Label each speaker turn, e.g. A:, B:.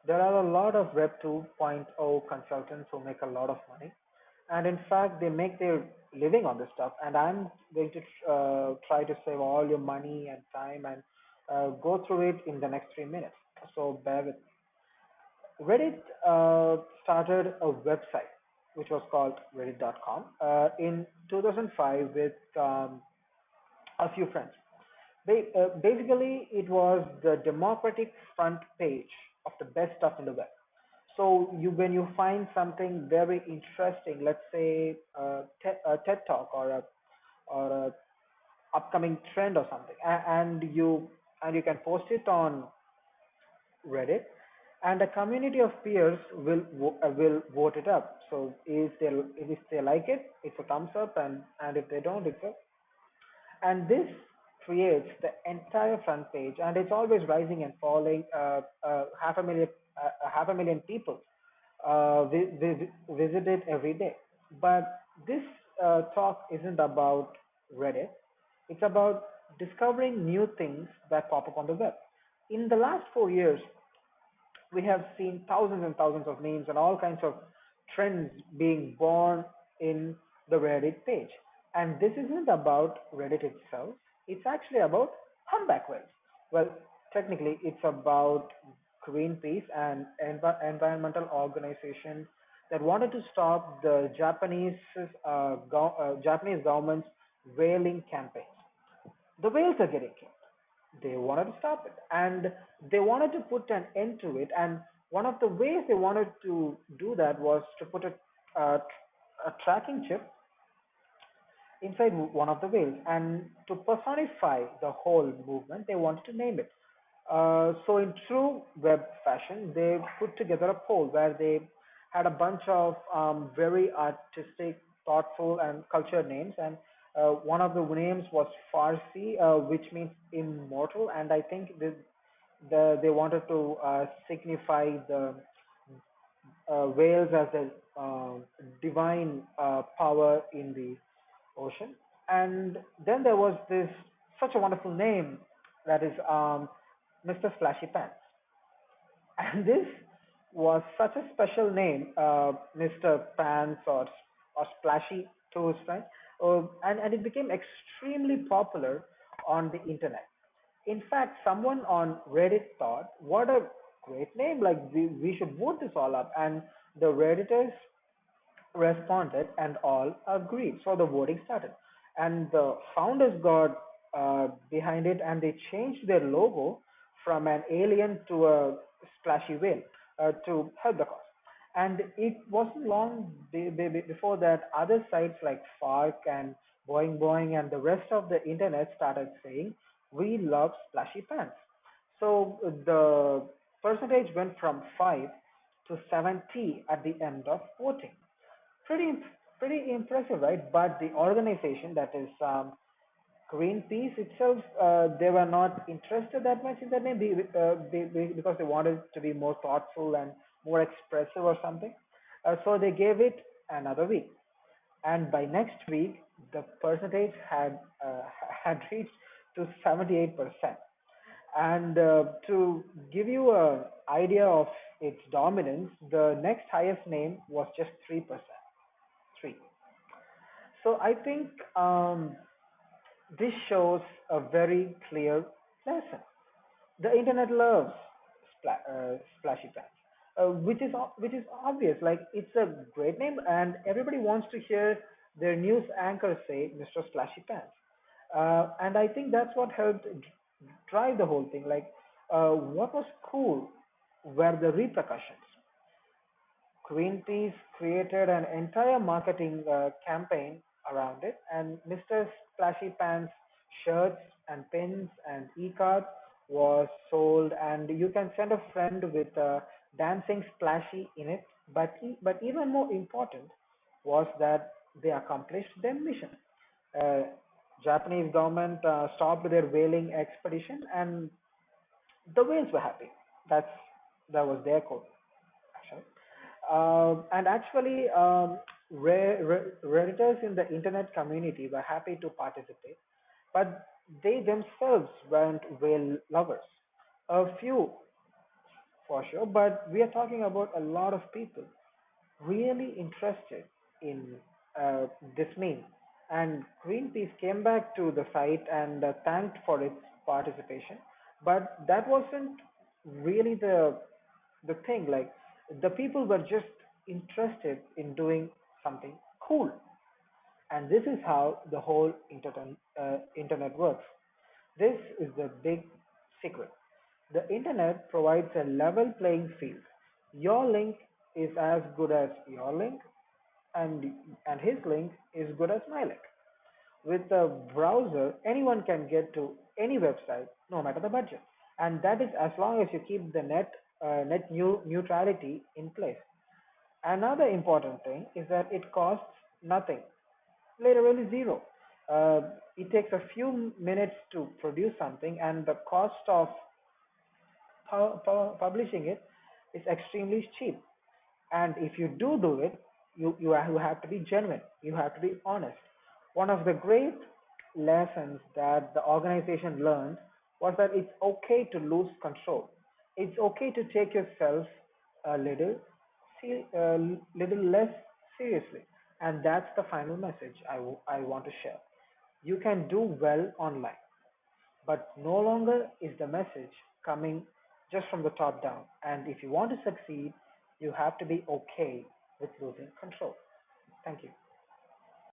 A: there are a lot of Web 2.0 consultants who make a lot of money, and in fact, they make their living on this stuff. And I'm going to try to save all your money and time and go through it in the next 3 minutes. So bear with me. Reddit started a website which was called Reddit.com in 2005 with a few friends. Basically, it was the democratic front page of the best stuff in the web. So when you find something very interesting, let's say a TED talk or a upcoming trend or something, and you can post it on Reddit, and a community of peers will vote it up. So if they like it, it's a thumbs up, and if they don't, it's a and this creates the entire front page, and it's always rising and falling. Half a million people visit it every day. But this talk isn't about Reddit. It's about discovering new things that pop up on the web. In the last 4 years, we have seen thousands and thousands of memes and all kinds of trends being born in the Reddit page. And this isn't about Reddit itself, it's actually about humpback whales. Well, technically, it's about Greenpeace and environmental organizations that wanted to stop the Japanese government's whaling campaigns. The whales are getting killed. They wanted to stop it, and they wanted to put an end to it. And one of the ways they wanted to do that was to put a tracking chip inside one of the whales, and to personify the whole movement, they wanted to name it. So, in true web fashion, they put together a poll where they had a bunch of very artistic, thoughtful, and cultured names. And one of the names was Farsi, which means immortal. And I think they wanted to signify the whales as a divine power in the ocean. And then there was this such a wonderful name that is Mr. Splashy Pants. And this was such a special name, Mr. Pants or Splashy to his friend, and it became extremely popular on the internet. In fact, someone on Reddit thought, "What a great name! Like we should vote this all up." And the Redditors responded, and all agreed. So the voting started, and the founders got behind it, and they changed their logo from an alien to a splashy whale to help the cause. And it wasn't long before that other sites like Fark and Boing Boing and the rest of the internet started saying, "We love splashy pants." So the percentage went from 5 to 70 at the end of voting. Pretty pretty impressive, right? But the organization, that is Greenpeace itself, they were not interested that much in that name because they wanted to be more thoughtful and more expressive or something. So they gave it another week, and by next week the percentage had reached to 78%. And to give you an idea of its dominance, the next highest name was just 3%. Three. So I think this shows a very clear lesson. The internet loves splashy pants, which is obvious. Like it's a great name, and everybody wants to hear their news anchor say Mr. Splashy Pants. And I think that's what helped drive the whole thing. Like, what was cool were the repercussions. Greenpeace created an entire marketing campaign around it, and Mr. Splashy Pants shirts and pins and e-cards was sold, and you can send a friend with a dancing splashy in it. But even more important was that they accomplished their mission. Uh, Japanese government stopped their whaling expedition, and the whales were happy. That's that was their code, actually. And actually, Redditors in the internet community were happy to participate, but they themselves weren't whale lovers. A few for sure, but we are talking about a lot of people really interested in uh, this meme. And Greenpeace came back to the site and thanked for its participation. But that wasn't really the thing. Like the people were just interested in doing something cool, and this is how the whole internet works. This is the big secret. The internet provides a level playing field. Your link is as good as your link, and and his link is good as my link. With a browser, anyone can get to any website, no matter the budget, and that is as long as you keep the net neutrality in place. Another important thing is that it costs nothing, literally zero. Uh, it takes a few minutes to produce something, and the cost of publishing it is extremely cheap. And if you do it, you have to be genuine. You have to be honest. One of the great lessons that the organization learned was that it's okay to lose control. It's okay to take yourself a little less seriously. And that's the final message I want to share. You can do well online, but no longer is the message coming just from the top down. And if you want to succeed, you have to be okay with losing control. Thank you.